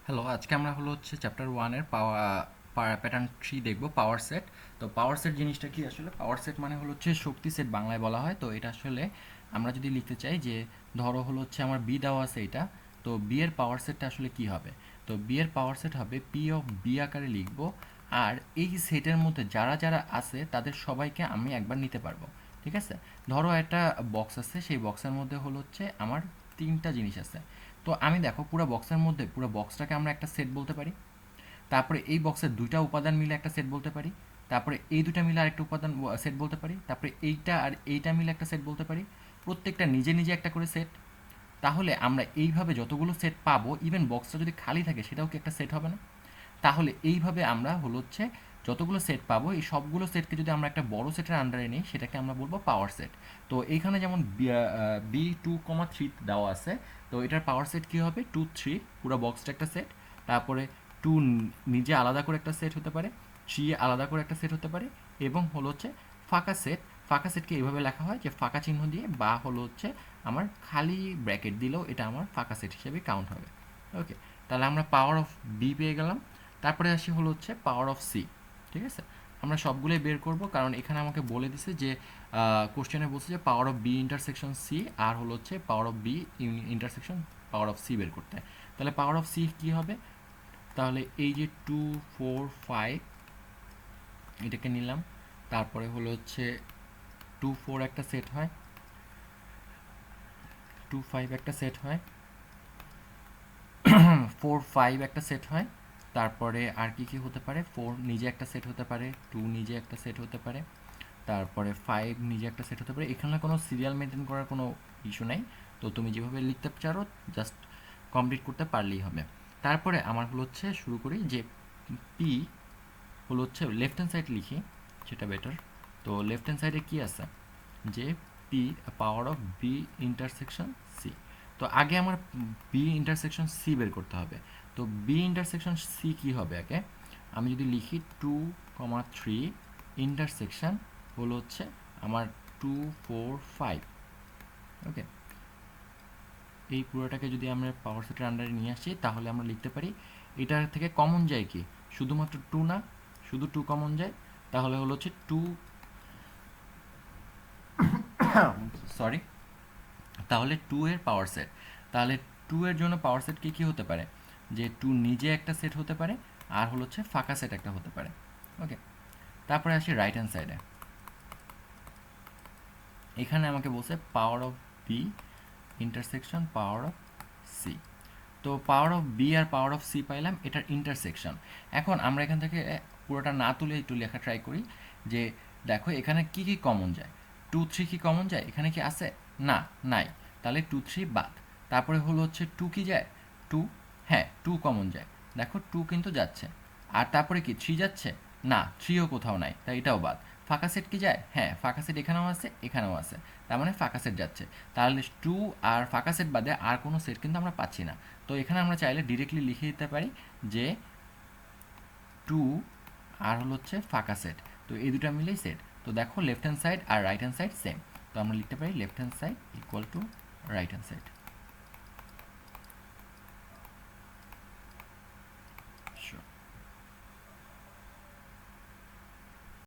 Hello, আজকে আমরা হচ্ছে চ্যাপ্টার 1 এর প্যাটার্ন 3 দেখব, পাওয়ার সেট। তো পাওয়ার সেট জিনিসটা কি আসলে? পাওয়ার সেট মানে হচ্ছে শক্তি সেট বাংলায় বলা হয়। তো এটা আসলে আমরা যদি লিখতে চাই যে ধরো হচ্ছে আমার বি দেওয়া আছে এটা, তো বি এর পাওয়ার সেটটা আসলে কি হবে? তো বি এর পাওয়ার সেট হবে পি অফ বি আকারে লিখব। আর এই সেটের মধ্যে যারা যারা আছে তাদের সবাইকে আমি একবার নিতে পারবো। ঠিক আছে? ধরো একটা বক্স আছে, সেই বক্সের মধ্যে হচ্ছে আমার তিনটা জিনিস আছে। তো আমি দেখো পুরো বক্সের মধ্যে পুরো বক্সটাকে আমরা একটা সেট বলতে পারি। তারপরে এই বক্সের দুইটা উপাদান মিলে একটা সেট বলতে পারি। তারপরে এই দুটা মিলে আরেকটা উপাদান সেট বলতে পারি। তারপরে এইটা আর এইটা মিলে একটা সেট বলতে পারি। প্রত্যেকটা নিজে নিজে একটা করে সেট। তাহলে আমরা এইভাবে যতগুলো সেট পাবো, ইভেন বক্সটা যদি খালি থাকে সেটাও কি একটা সেট হবে না? তাহলে এইভাবে আমরা হচ্ছে যতগুলো সেট পাবো, এই সবগুলো সেটকে যদি আমরা একটা বড় সেটের আন্ডারে নিই, সেটাকে আমরা বলবো পাওয়ার সেট। তো এইখানে যেমন B2,3 দেওয়া আছে, তো এটার পাওয়ার সেট কী হবে? 2 3, পুরো বক্সটা একটা সেট। তারপরে 2 নিজে আলাদা করে একটা সেট হতে পারে, 3 আলাদা করে একটা সেট হতে পারে, এবং হচ্ছে ফাঁকা সেট। ফাঁকা সেটকে এইভাবে লেখা হয় যে ফাঁকা চিহ্ন দিয়ে, বা হচ্ছে আমার খালি ব্র্যাকেট দিলেও এটা আমার ফাঁকা সেট হিসেবে কাউন্ট হবে। ওকে, তাহলে আমরা পাওয়ার অফ বি পেয়ে গেলাম। তারপরে আসি হচ্ছে পাওয়ার অফ সি। ঠিক আছে, আমরা সবগুলোই বের করব, কারণ এখানে আমাকে বলে দিছে যে কোশ্চেনে বলছে যে power of B intersection C, আর হচ্ছে power of B intersection power of C বের করতে। তাহলে পাওয়ার অফ সি কী হবে? তাহলে এই যে 2 4 5 এটাকে নিলাম। তারপরে হচ্ছে 2 4 একটা সেট হয়, 2 5 একটা সেট হয়, 4 5 একটা সেট হয়। তারপরে আর কি কি হতে পারে? 4 নিজে একটা সেট হতে পারে, 2 নিজে একটা সেট হতে পারে, তারপরে 5 নিজে একটা সেট হতে পারে। এখানে কোনো সিরিয়াল মেনটেন করার কোনো ইস্যু নাই। তো তুমি যেভাবে লিখতে চারো জাস্ট কমপ্লিট করতে পারলেই হবে। তারপরে আমার হচ্ছে শুরু করি যে পি হচ্ছে লেফট হ্যান্ড সাইড লিখি, সেটা বেটার। তো লেফট হ্যান্ড সাইডে কি আছে? যে P power of B intersection C. তো আগে আমার বি ইন্টারসেকশন সি বের করতে হবে। তো বি ইন্টারসেকশন সি কি হবে? আগে আমি যদি লিখি 2,3 ইন্টারসেকশন হচ্ছে আমার 2 4 5। ওকে, এই পুরোটাকে যদি আমরা পাওয়ার সেটের আন্ডারে নিয়ে আসি, তাহলে আমরা লিখতে পারি এটার থেকে কমন যায় কি? শুধুমাত্র 2 না, শুধু 2 কমন যায়। তাহলে হচ্ছে 2, সরি, তাহলে 2 এর পাওয়ার সেট। তাহলে 2 এর জন্য পাওয়ার সেট কি কি হতে পারে? যে 2 নিজে একটা সেট হতে পারে, আর হচ্ছে ফাঁকা সেট একটা হতে পারে। ওকে, তারপরে আসি রাইট হ্যান্ড সাইডে। এখানে আমাকে বলছে power of B intersection power of C. তো পাওয়ার অফ বি আর পাওয়ার অফ সি পাইলাম, এটার ইন্টারসেকশন। এখন আমরা এখান থেকে পুরোটা না তুলে একটু লেখা ট্রাই করি যে দেখো এখানে কি কি কমন যায়। 2 3 কি কমন যায়? এখানে কি আছে? না, নাই। তাহলে 2 3 বাদ। তারপরে হচ্ছে 2 কি যায়? 2, হ্যাঁ 2 কমন যায়। দেখো 2 কিন্তু যাচ্ছে। আর তারপরে কি 3 যাচ্ছে? না, 3ও কোথাও নাই, তাই এটাও বাদ। ফাঁকা সেট কি যায়? হ্যাঁ, ফাঁকা সেট এখানেও আছে, এখানেও আছে। তার মানে ফাঁকা সেট যাচ্ছে। তাহলে 2 আর ফাঁকা সেট বাদে আর কোনো সেট কিন্তু আমরা পাচ্ছি না। তো এখানে আমরা চাইলে ডিরেক্টলি লিখে দিতে পারি যে 2 আর হচ্ছে ফাঁকা সেট। তো এই দুটো মিলেই সেট। তো দেখো লেফট হ্যান্ড সাইড আর রাইট হ্যান্ড সাইড সেম। তো আমরা লিখতে পারি left hand side equal to right hand side.